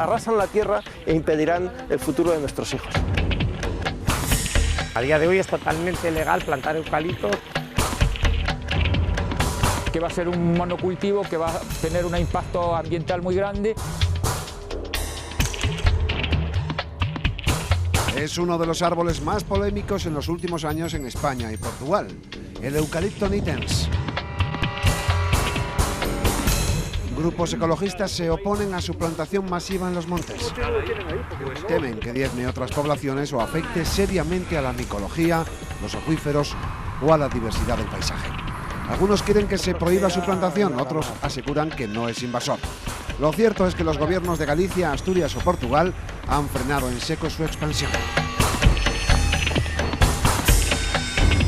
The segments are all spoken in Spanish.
arrasan la tierra e impedirán el futuro de nuestros hijos. A día de hoy es totalmente legal plantar eucalipto, que va a ser un monocultivo que va a tener un impacto ambiental muy grande. Es uno de los árboles más polémicos en los últimos años en España y Portugal, el Eucalipto nitens. Grupos ecologistas se oponen a su plantación masiva en los montes. Temen que diezme otras poblaciones o afecte seriamente a la micología, los acuíferos o a la diversidad del paisaje. Algunos quieren que se prohíba su plantación, otros aseguran que no es invasor. Lo cierto es que los gobiernos de Galicia, Asturias o Portugal han frenado en seco su expansión.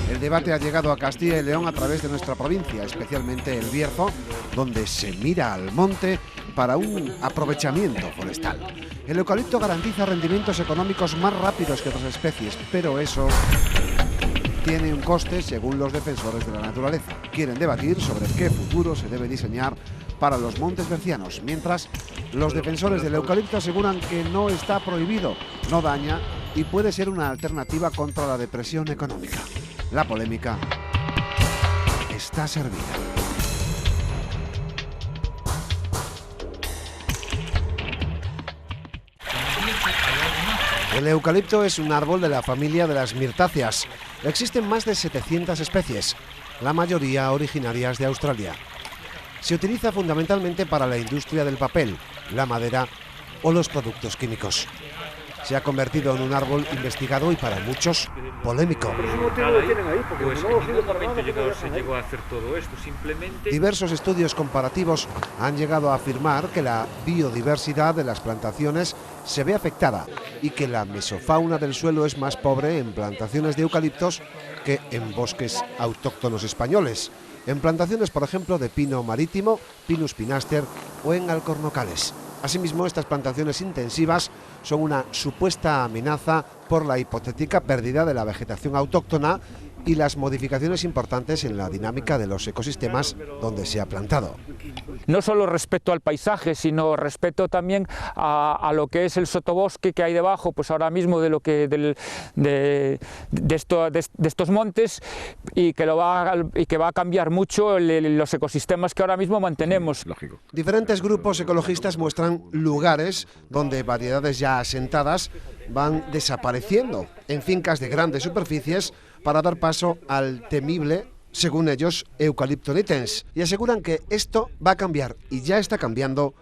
El debate ha llegado a Castilla y León a través de nuestra provincia, especialmente El Bierzo, donde se mira al monte para un aprovechamiento forestal. El eucalipto garantiza rendimientos económicos más rápidos que otras especies, pero eso tiene un coste según los defensores de la naturaleza. Quieren debatir sobre qué futuro se debe diseñar para los montes bercianos, mientras los defensores del eucalipto aseguran que no está prohibido, no daña y puede ser una alternativa contra la depresión económica. La polémica está servida. El eucalipto es un árbol de la familia de las mirtáceas. Existen más de 700 especies, la mayoría originarias de Australia. Se utiliza fundamentalmente para la industria del papel, la madera o los productos químicos. Se ha convertido en un árbol investigado y para muchos polémico. Diversos estudios comparativos han llegado a afirmar que la biodiversidad de las plantaciones se ve afectada y que la mesofauna del suelo es más pobre en plantaciones de eucaliptos que en bosques autóctonos españoles, en plantaciones, por ejemplo, de pino marítimo, Pinus pinaster o en alcornocales. Asimismo, estas plantaciones intensivas son una supuesta amenaza por la hipotética pérdida de la vegetación autóctona y las modificaciones importantes en la dinámica de los ecosistemas donde se ha plantado. No solo respecto al paisaje, sino respecto también a lo que es el sotobosque que hay debajo, pues ahora mismo de estos montes, y que va a cambiar mucho los ecosistemas que ahora mismo mantenemos. Lógico. Diferentes grupos ecologistas muestran lugares donde variedades ya asentadas van desapareciendo en fincas de grandes superficies para dar paso al temible, según ellos, Eucalipto nitens, y aseguran que esto va a cambiar, y ya está cambiando,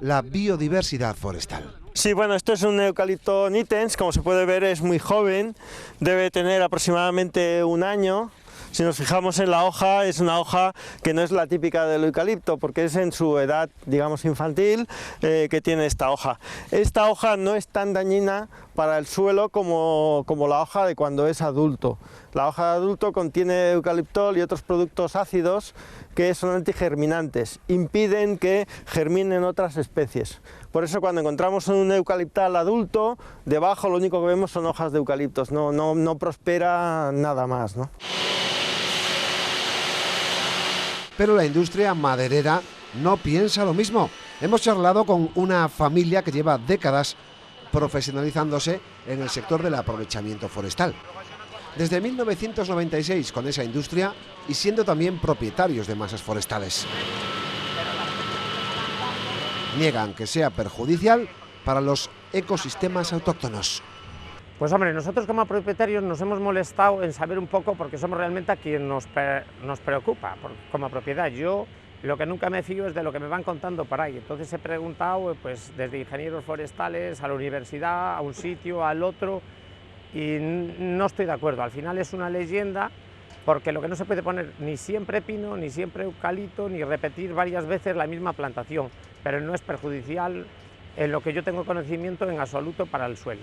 la biodiversidad forestal. Sí, bueno, esto es un Eucalipto nitens, como se puede ver es muy joven, debe tener aproximadamente un año. Si nos fijamos en la hoja, es una hoja que no es la típica del eucalipto, porque es en su edad, digamos, infantil, que tiene esta hoja. Esta hoja no es tan dañina para el suelo como la hoja de cuando es adulto. La hoja de adulto contiene eucaliptol y otros productos ácidos que son antigerminantes, impiden que germinen otras especies. Por eso cuando encontramos un eucaliptal adulto, debajo lo único que vemos son hojas de eucaliptos, no prospera nada más, ¿no? Pero la industria maderera no piensa lo mismo. Hemos charlado con una familia que lleva décadas profesionalizándose en el sector del aprovechamiento forestal. Desde 1996 con esa industria y siendo también propietarios de masas forestales. Niegan que sea perjudicial para los ecosistemas autóctonos. Pues hombre, nosotros como propietarios nos hemos molestado en saber un poco, porque somos realmente a quien nos preocupa como propiedad. Yo lo que nunca me fío es de lo que me van contando por ahí. Entonces he preguntado pues, desde ingenieros forestales a la universidad, a un sitio, al otro, y no estoy de acuerdo. Al final es una leyenda, porque lo que no se puede poner ni siempre pino, ni siempre eucalipto, ni repetir varias veces la misma plantación, pero no es perjudicial en lo que yo tengo conocimiento en absoluto para el suelo.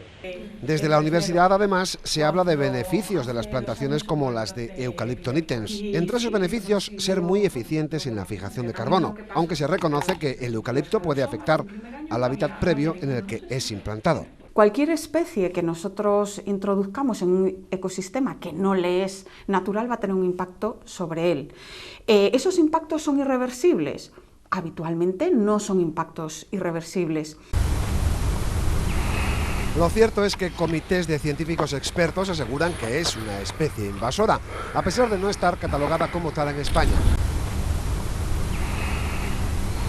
Desde la universidad, además, se habla de beneficios de las plantaciones como las de Eucalipto nitens. Entre esos beneficios, ser muy eficientes en la fijación de carbono, aunque se reconoce que el eucalipto puede afectar al hábitat previo en el que es implantado. Cualquier especie que nosotros introduzcamos en un ecosistema que no le es natural va a tener un impacto sobre él. ¿Esos impactos son irreversibles? Habitualmente no son impactos irreversibles. Lo cierto es que comités de científicos expertos aseguran que es una especie invasora, a pesar de no estar catalogada como tal en España.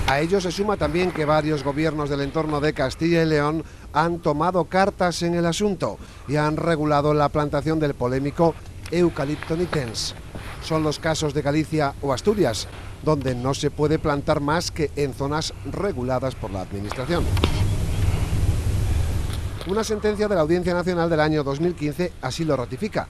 A ello se suma también que varios gobiernos del entorno de Castilla y León han tomado cartas en el asunto y han regulado la plantación del polémico Eucalipto nitens. Son los casos de Galicia o Asturias, donde no se puede plantar más que en zonas reguladas por la Administración. Una sentencia de la Audiencia Nacional del año 2015 así lo ratifica.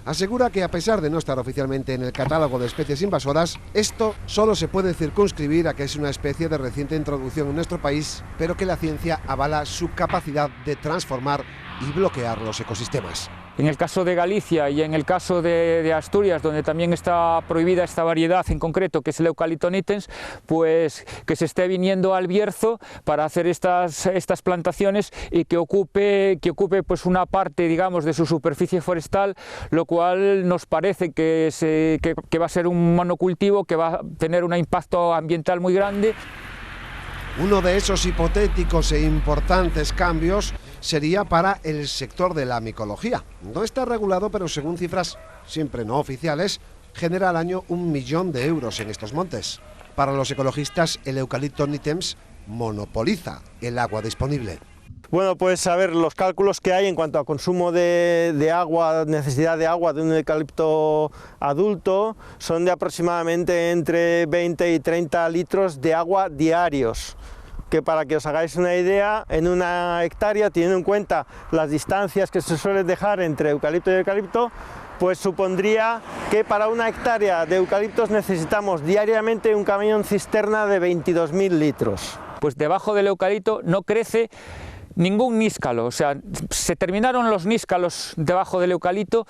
Asegura que a pesar de no estar oficialmente en el catálogo de especies invasoras, esto solo se puede circunscribir a que es una especie de reciente introducción en nuestro país, pero que la ciencia avala su capacidad de transformar y bloquear los ecosistemas. En el caso de Galicia y en el caso de Asturias, donde también está prohibida esta variedad en concreto, que es el Eucalipto nitens, pues que se esté viniendo al Bierzo para hacer estas plantaciones y que ocupe pues una parte, digamos, de su superficie forestal, lo cual nos parece que va a ser un monocultivo que va a tener un impacto ambiental muy grande. Uno de esos hipotéticos e importantes cambios sería para el sector de la micología. No está regulado, pero según cifras siempre no oficiales, genera al año 1 millón de euros en estos montes. Para los ecologistas, el Eucalipto nitens monopoliza el agua disponible. Bueno, pues a ver, los cálculos que hay en cuanto a consumo de agua, necesidad de agua de un eucalipto adulto, son de aproximadamente entre 20 y 30 litros de agua diarios. Que para que os hagáis una idea, en una hectárea, teniendo en cuenta las distancias que se suelen dejar entre eucalipto y eucalipto, pues supondría que para una hectárea de eucaliptos necesitamos diariamente un camión cisterna de 22.000 litros. Pues debajo del eucalipto no crece ningún níscalo, o sea, se terminaron los níscalos debajo del eucalipto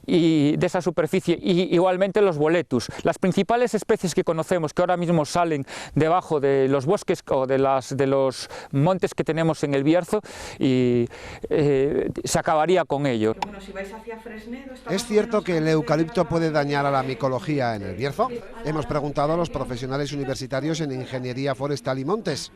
y de esa superficie, y igualmente los boletus. Las principales especies que conocemos que ahora mismo salen debajo de los bosques o de los montes que tenemos en el Bierzo, y se acabaría con ello. Bueno, si vais hacia Fresnedo, ¿Es cierto que el eucalipto puede dañar a la micología en el Bierzo? Hemos preguntado a los profesionales universitarios en Ingeniería Forestal y Montes,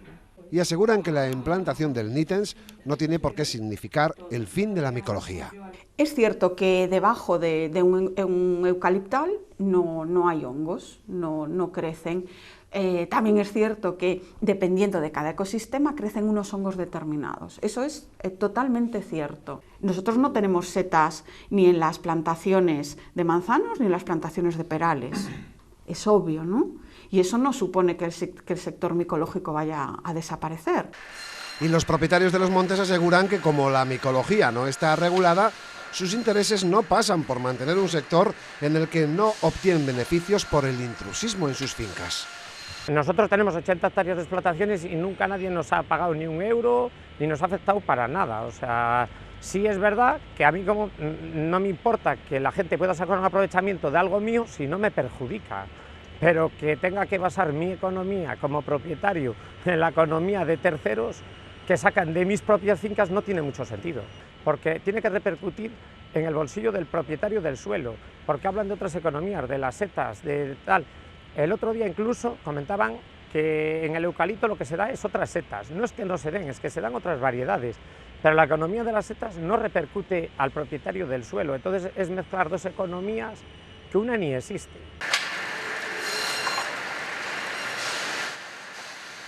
y aseguran que la implantación del nitens no tiene por qué significar el fin de la micología. Es cierto que debajo de un eucaliptal no hay hongos, no crecen. También es cierto que dependiendo de cada ecosistema crecen unos hongos determinados. Eso es totalmente cierto. Nosotros no tenemos setas ni en las plantaciones de manzanos ni en las plantaciones de perales. Es obvio, ¿no? Y eso no supone que el sector micológico vaya a desaparecer. Y los propietarios de los montes aseguran que como la micología no está regulada, sus intereses no pasan por mantener un sector en el que no obtienen beneficios por el intrusismo en sus fincas. Nosotros tenemos 80 hectáreas de explotaciones y nunca nadie nos ha pagado ni un euro, ni nos ha afectado para nada. O sea, sí es verdad que a mí como no me importa que la gente pueda sacar un aprovechamiento de algo mío si no me perjudica. Pero que tenga que basar mi economía como propietario en la economía de terceros que sacan de mis propias fincas no tiene mucho sentido, porque tiene que repercutir en el bolsillo del propietario del suelo, porque hablan de otras economías, de las setas, de tal. El otro día incluso comentaban que en el eucalipto lo que se da es otras setas, no es que no se den, es que se dan otras variedades, pero la economía de las setas no repercute al propietario del suelo, entonces es mezclar dos economías que una ni existe.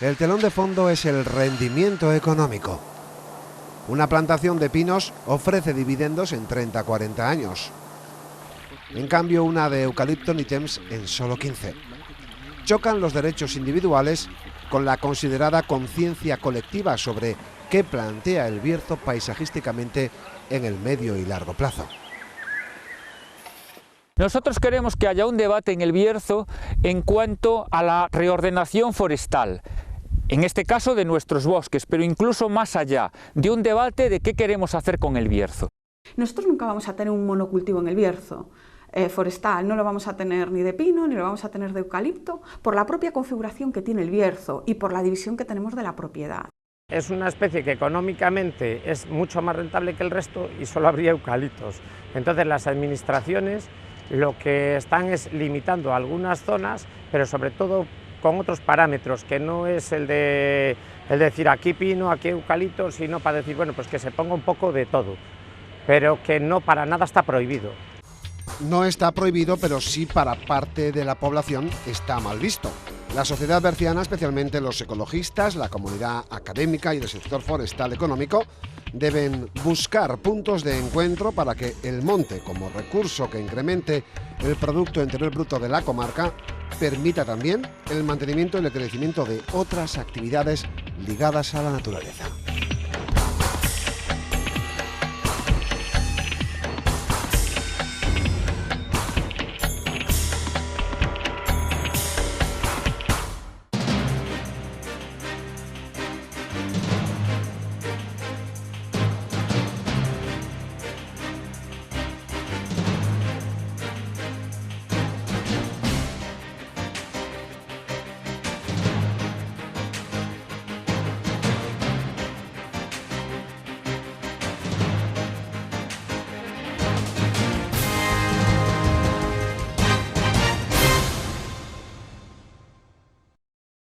El telón de fondo es el rendimiento económico. Una plantación de pinos ofrece dividendos en 30 a 40 años. En cambio, una de Eucalipto nitens en solo 15. Chocan los derechos individuales con la considerada conciencia colectiva sobre qué plantea el Bierzo paisajísticamente en el medio y largo plazo. Nosotros queremos que haya un debate en el Bierzo en cuanto a la reordenación forestal, en este caso de nuestros bosques, pero incluso más allá, de un debate de qué queremos hacer con el Bierzo. Nosotros nunca vamos a tener un monocultivo en el Bierzo forestal, no lo vamos a tener ni de pino, ni lo vamos a tener de eucalipto, por la propia configuración que tiene el Bierzo y por la división que tenemos de la propiedad. Es una especie que económicamente es mucho más rentable que el resto y solo habría eucaliptos. Entonces las administraciones lo que están es limitando algunas zonas, pero sobre todo con otros parámetros, que no es el de decir aquí pino, aquí eucalipto, sino para decir, bueno, pues que se ponga un poco de todo, pero que no para nada está prohibido. No está prohibido, pero sí para parte de la población está mal visto. La sociedad berciana, especialmente los ecologistas, la comunidad académica y el sector forestal económico, deben buscar puntos de encuentro para que el monte, como recurso que incremente el Producto Interior Bruto de la comarca, permita también el mantenimiento y el crecimiento de otras actividades ligadas a la naturaleza.